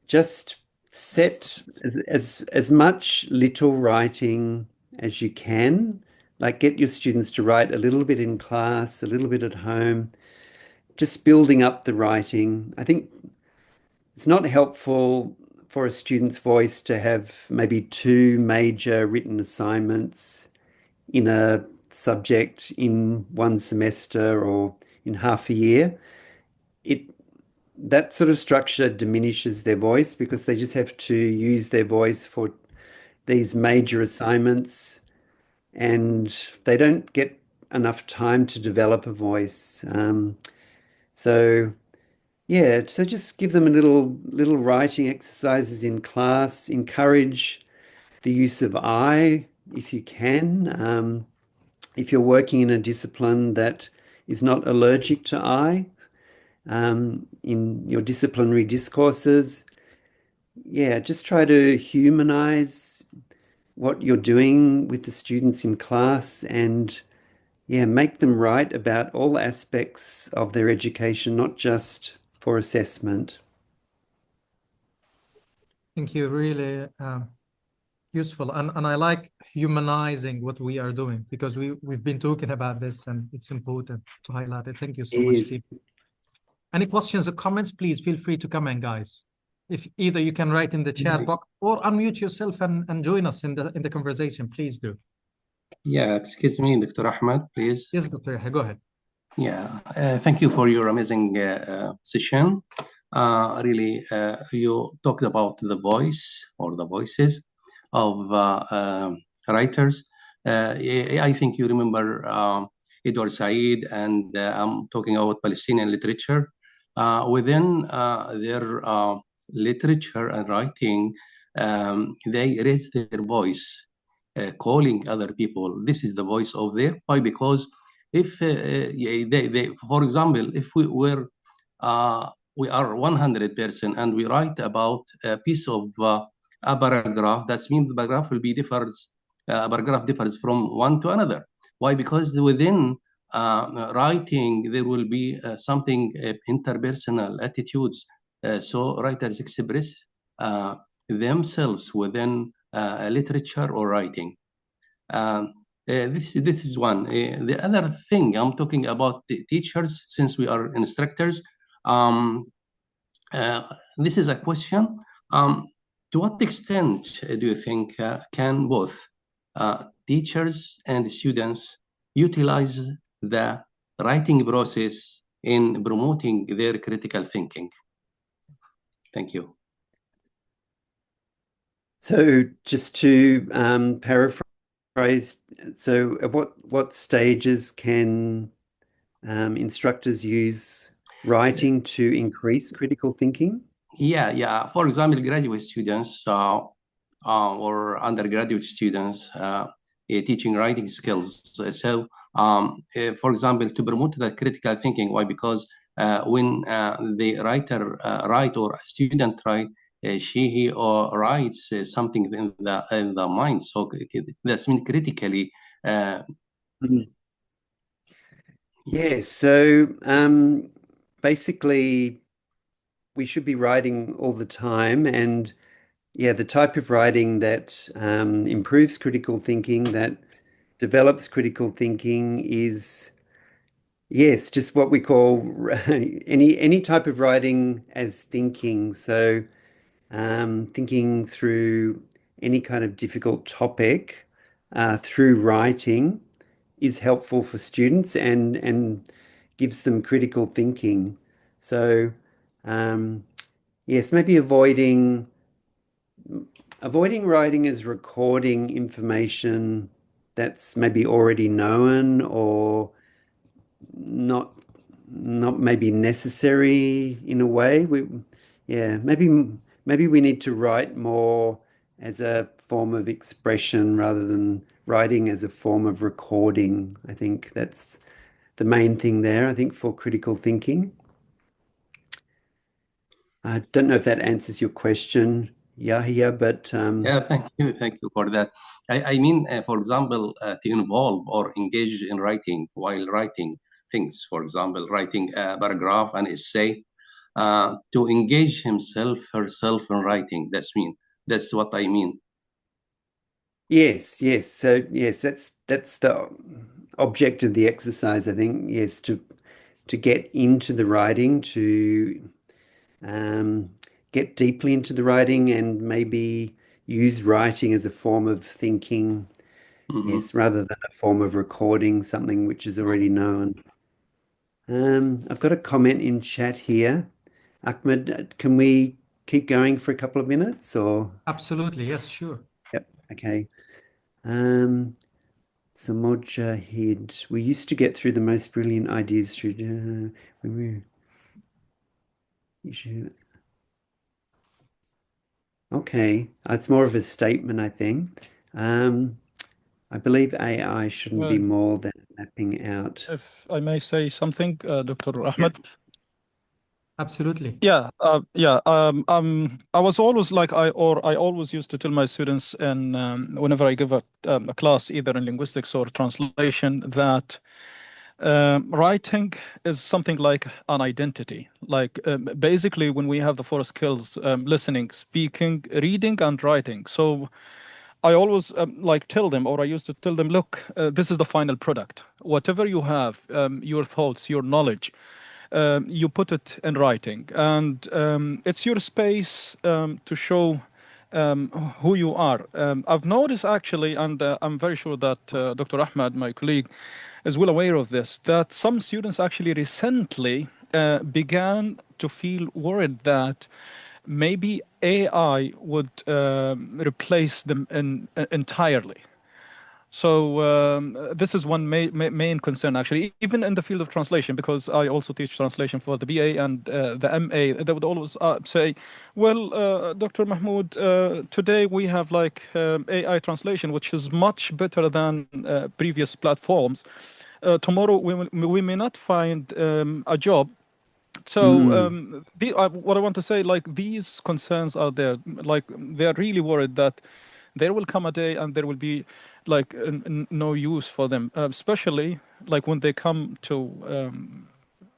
just set as much little writing as you can. Like get your students to write a little bit in class, a little bit at home, just building up the writing. I think it's not helpful for a student's voice to have maybe two major written assignments in a subject in one semester or in half a year. It That sort of structure diminishes their voice because they just have to use their voice for these major assignments and they don't get enough time to develop a voice. So yeah, so just give them a little writing exercises in class, encourage the use of I if you can. If you're working in a discipline that is not allergic to I, in your disciplinary discourses, yeah, just try to humanize what you're doing with the students in class and yeah, make them write about all aspects of their education, not just for assessment. Thank you. Really useful. And I like humanizing what we are doing because we've been talking about this and it's important to highlight it. Thank you so much, Yes. Steve. Any questions or comments, please feel free to comment, guys. If either you can write in the chat box or unmute yourself and join us in the conversation, please do. Yeah, excuse me, Dr. Ahmed, please. Yes, Dr. Yahya, go ahead. Yeah, thank you for your amazing session. Really, you talked about the voice or the voices of writers. I think you remember Edward Said, and I'm talking about Palestinian literature. Within their literature and writing, they raise their voice, calling other people. This is the voice of their. Why? Because if for example, if we are 100% and we write about a piece of a paragraph, that means the paragraph will be differs. A paragraph differs from one to another. Why? Because within writing there will be something interpersonal attitudes. So writers express themselves within literature or writing. This is one. The other thing I'm talking about the teachers, since we are instructors. This is a question. To what extent do you think can both teachers and students utilize the writing process in promoting their critical thinking? Thank you. So just to paraphrase, so at what stages can instructors use writing to increase critical thinking? Yeah. For example, graduate students or undergraduate students teaching writing skills. So, for example, to promote the critical thinking. Why? Because when the writer write or a student write, he or writes something in the mind. So that's mean critically. Yes. So basically, we should be writing all the time, and yeah, the type of writing that improves critical thinking, that develops critical thinking, is Yes, just what we call any type of writing as thinking. So thinking through any kind of difficult topic through writing is helpful for students and gives them critical thinking. So yes, maybe avoiding writing as recording information that's maybe already known or not not maybe necessary in a way. Yeah, maybe we need to write more as a form of expression rather than writing as a form of recording. I think that's the main thing there, I think, for critical thinking. I don't know if that answers your question, Yahya, but Yeah, thank you for that. I mean, for example, to involve or engage in writing while writing things, for example, writing a paragraph, an essay, to engage himself, herself in writing. That's what I mean. yes, yes. So yes, that's the object of the exercise, I think. Yes, to get into the writing, to um, get deeply into the writing and maybe use writing as a form of thinking, Mhm. yes, rather than a form of recording something which is already known. I've got a comment in chat here. Ahmed, can we keep going for a couple of minutes or? Absolutely, yes, sure. Yep, okay. Um, so Mojahid, we used to get through the most brilliant ideas through when you should, okay. It's more of a statement, I think. I believe AI shouldn't be Well, more than mapping out. if I may say something, Dr. Yeah. Ahmed. Absolutely. I was always I always used to tell my students, and whenever I give a class, either in linguistics or translation, that writing is something like an identity. Like basically, when we have the four skills: listening, speaking, reading, and writing. So I always like tell them, or I used to tell them, look, this is the final product. Whatever you have, your thoughts, your knowledge, you put it in writing, and it's your space to show who you are. I've noticed actually, and I'm very sure that Dr. Ahmed, my colleague, is well aware of this, that some students actually recently began to feel worried that maybe AI would replace them entirely. So this is one main concern, actually, even in the field of translation, because I also teach translation for the BA and the MA. They would always say, "Well, Dr. Mahmoud, today we have like AI translation, which is much better than previous platforms. Tomorrow we may not find a job." So Mm, what I want to say, like these concerns are there, like they're really worried that there will come a day and there will be like no use for them, especially like when they come to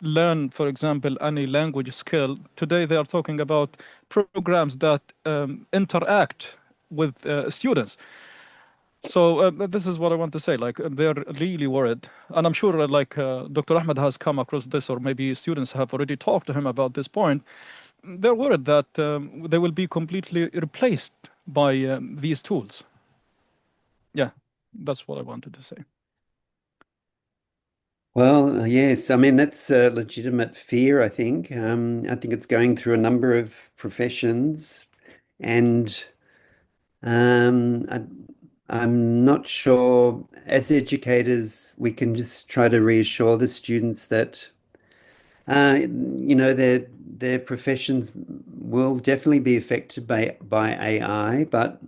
learn, for example, any language skill. Today they are talking about programs that interact with students. So this is what I want to say. Like they're really worried, and I'm sure Dr. Ahmed has come across this, or maybe students have already talked to him about this point. They're worried that they will be completely replaced by these tools. Yeah, that's what I wanted to say. well, yes, I mean that's a legitimate fear, I think. I think it's going through a number of professions, and I'm not sure as educators we can just try to reassure the students that their professions will definitely be affected by AI, but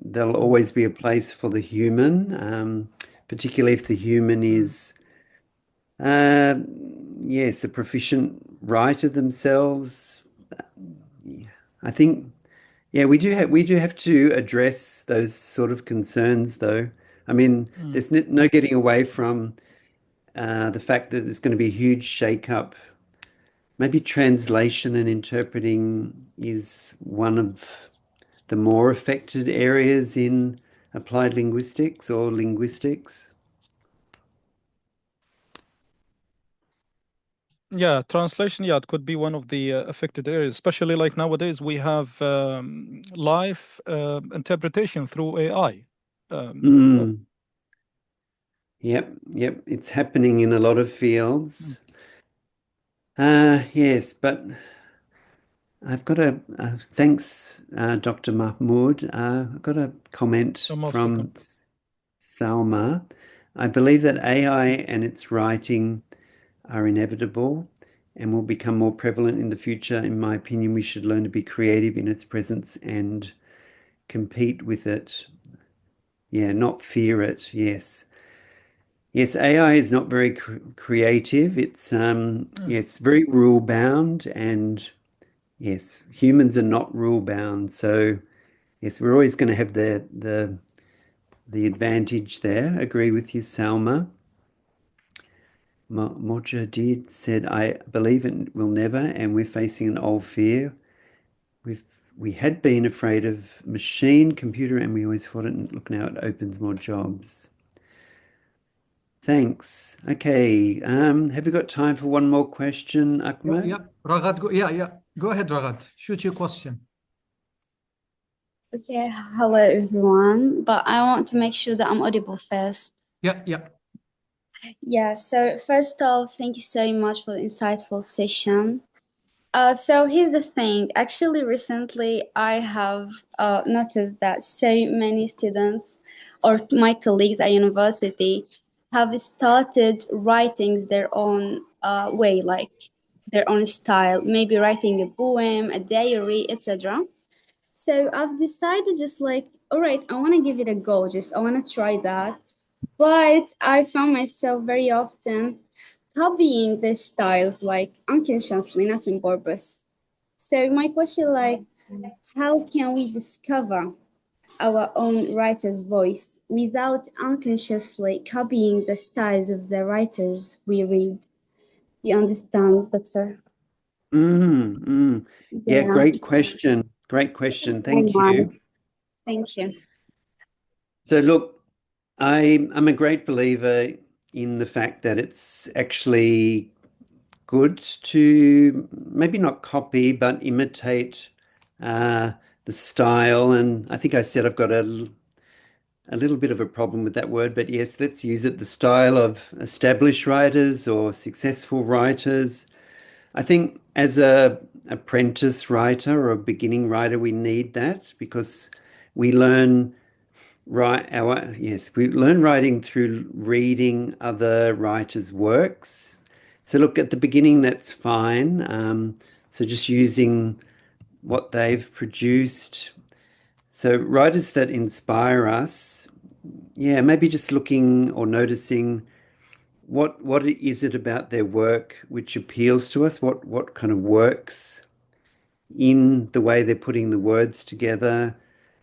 there'll always be a place for the human, particularly if the human is uh, yes, a proficient writer themselves. I think yeah, we do have to address those sort of concerns, though. I mean, there's no getting away from the fact that there's going to be a huge shake-up. Maybe translation and interpreting is one of the more affected areas in applied linguistics or linguistics. Yeah, translation, yeah, it could be one of the affected areas, especially like nowadays we have live interpretation through AI. Yep, it's happening in a lot of fields. Yes, but I've got a thanks, Dr. Mahmoud. I've got a comment You're most from welcome. Salma. I believe that AI and its writing are inevitable and will become more prevalent in the future. In my opinion, we should learn to be creative in its presence and compete with it. Yeah, not fear it. Yes. Yes, AI is not very creative. It's it's very rule bound, and yes, humans are not rule bound. So yes, we're always going to have the advantage there. Agree with you, Salma. Mojadid said, I believe it will never, and we're facing an old fear. We had been afraid of machine, computer, and we always thought it, look now, it opens more jobs. Thanks. Okay. Have we got time for one more question, Akmal? Yeah, Ragad, go ahead, Ragad. Shoot your question. Okay, hello everyone, but I want to make sure that I'm audible first. Yeah. Yeah, so first off, thank you so much for the insightful session. So here's the thing. Actually, recently I have noticed that so many students or my colleagues at university have started writing their own way, like their own style, maybe writing a poem, a diary, etc. So I've decided just like, all right, I want to give it a go. Just I want to try that. But I found myself very often copying the styles like unconsciously, not on purpose. So my question like, how can we discover our own writer's voice without unconsciously copying the styles of the writers we read? You understand, doctor? Yeah, Yeah. great question. Great question. Thank you. Thank you. So look, I'm a great believer in the fact that it's actually good to maybe not copy, but imitate the style. And I think I said I've got a little bit of a problem with that word, but yes, let's use it. The style of established writers or successful writers. I think as a apprentice writer or a beginning writer, we need that because we learn we learn writing through reading other writers' works. So look, at the beginning, that's fine. So just using what they've produced. So writers that inspire us, yeah, maybe just looking or noticing what is it about their work which appeals to us? What kind of works in the way they're putting the words together?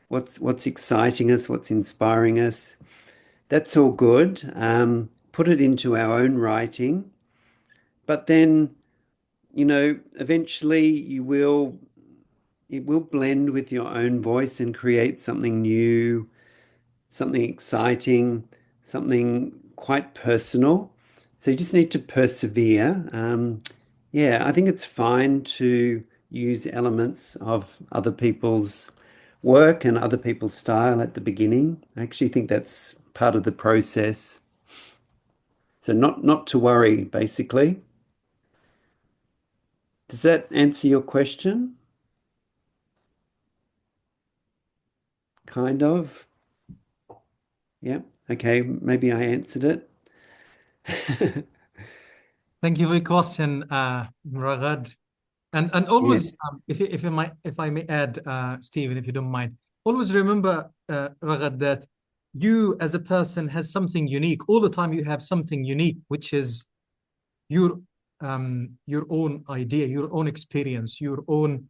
What's exciting us? What's inspiring us? That's all good. Put it into our own writing, but then eventually it will blend with your own voice and create something new, something exciting, something quite personal. So you just need to persevere. Yeah, I think it's fine to use elements of other people's work and other people's style at the beginning. I actually think that's part of the process. So not to worry, basically. Does that answer your question? Kind of. Yeah. Okay. Maybe I answered it. Thank you for your question, Ragad. And always, Yes. if I may add, Stephen, if you don't mind, always remember, Ragad, that you as a person has something unique. All the time you have something unique, which is your your own idea, your own experience, your own.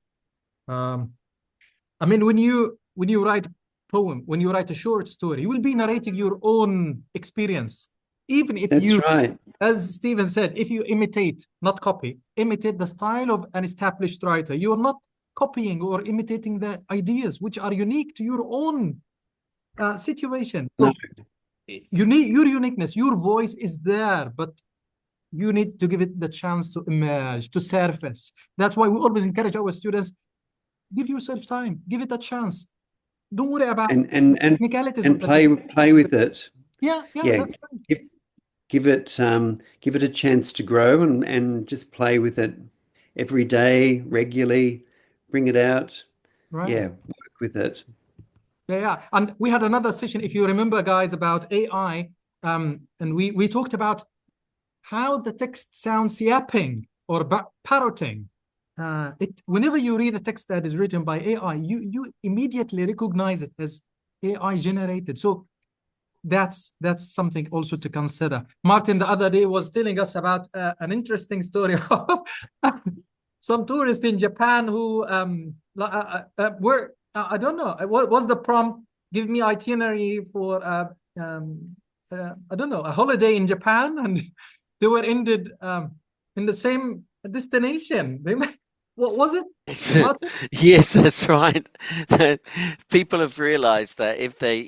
I mean, when you write poem, when you write a short story, you will be narrating your own experience, even if That's you, right. as Stephen said, if you imitate, not copy, imitate the style of an established writer, you're not copying or imitating the ideas which are unique to your own situation. No. So your uniqueness, your voice is there, but you need to give it the chance to emerge, to surface. That's why we always encourage our students, give yourself time, give it a chance. Don't worry about technicalities and of the play with it. yeah, that's right. Give it a chance to grow and just play with it every day, regularly, bring it out. Right. Yeah, work with it. Yeah. And we had another session, if you remember, guys, about AI. And we talked about how the text sounds yapping or parroting. Whenever you read a text that is written by AI, you immediately recognize it as AI generated. So that's something also to consider. Martin the other day was telling us about an interesting story of some tourists in Japan who were I don't know what was the prompt. Give me itinerary for I don't know, a holiday in Japan, and they were ended in the same destination. What was it? Yes, that's right. People have realized that if they,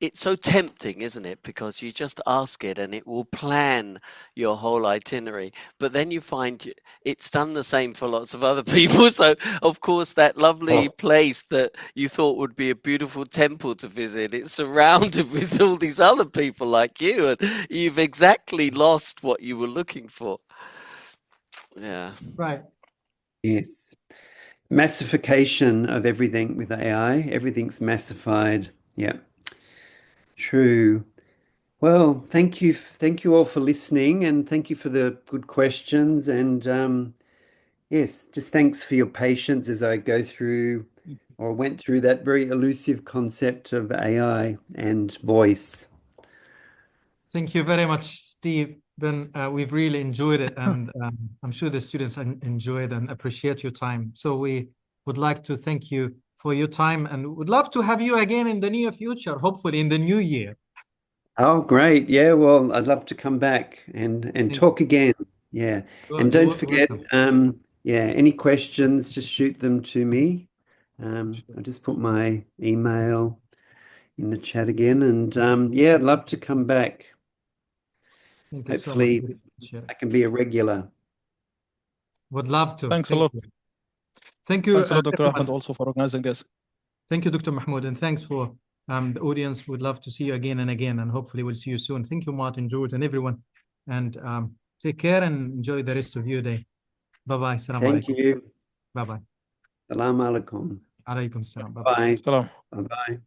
it's so tempting, isn't it? Because you just ask it and it will plan your whole itinerary. But then you find it's done the same for lots of other people. So, of course, that lovely place that you thought would be a beautiful temple to visit, it's surrounded with all these other people like you, and you've exactly lost what you were looking for. Yeah. Right. Yes. Massification of everything with AI. Everything's massified. Yeah. True. Well, thank you all for listening, and thank you for the good questions. And yes, just thanks for your patience as I go through or went through that very elusive concept of AI and voice. Thank you very much, Steve. We've really enjoyed it, and I'm sure the students enjoyed and appreciate your time. So we would like to thank you for your time, and would love to have you again in the near future, hopefully in the new year. Oh, great. Yeah, well, I'd love to come back and talk again. Yeah. And don't forget, any questions, just shoot them to me. I'll just put my email in the chat again. And I'd love to come back. Thank you Hopefully, so much. I can be a regular. Would love to. Thanks a lot. Thank you. Thanks a lot, Dr. Ahmed, also for organizing this. Thank you, Dr. Mahmoud, and thanks for the audience. We'd love to see you again and again, and hopefully we'll see you soon. Thank you, Martin, George, and everyone. And take care and enjoy the rest of your day. Bye-bye. Thank you. Bye-bye. Salam alaikum. Alaikum salam. Bye. Salam. Bye-bye.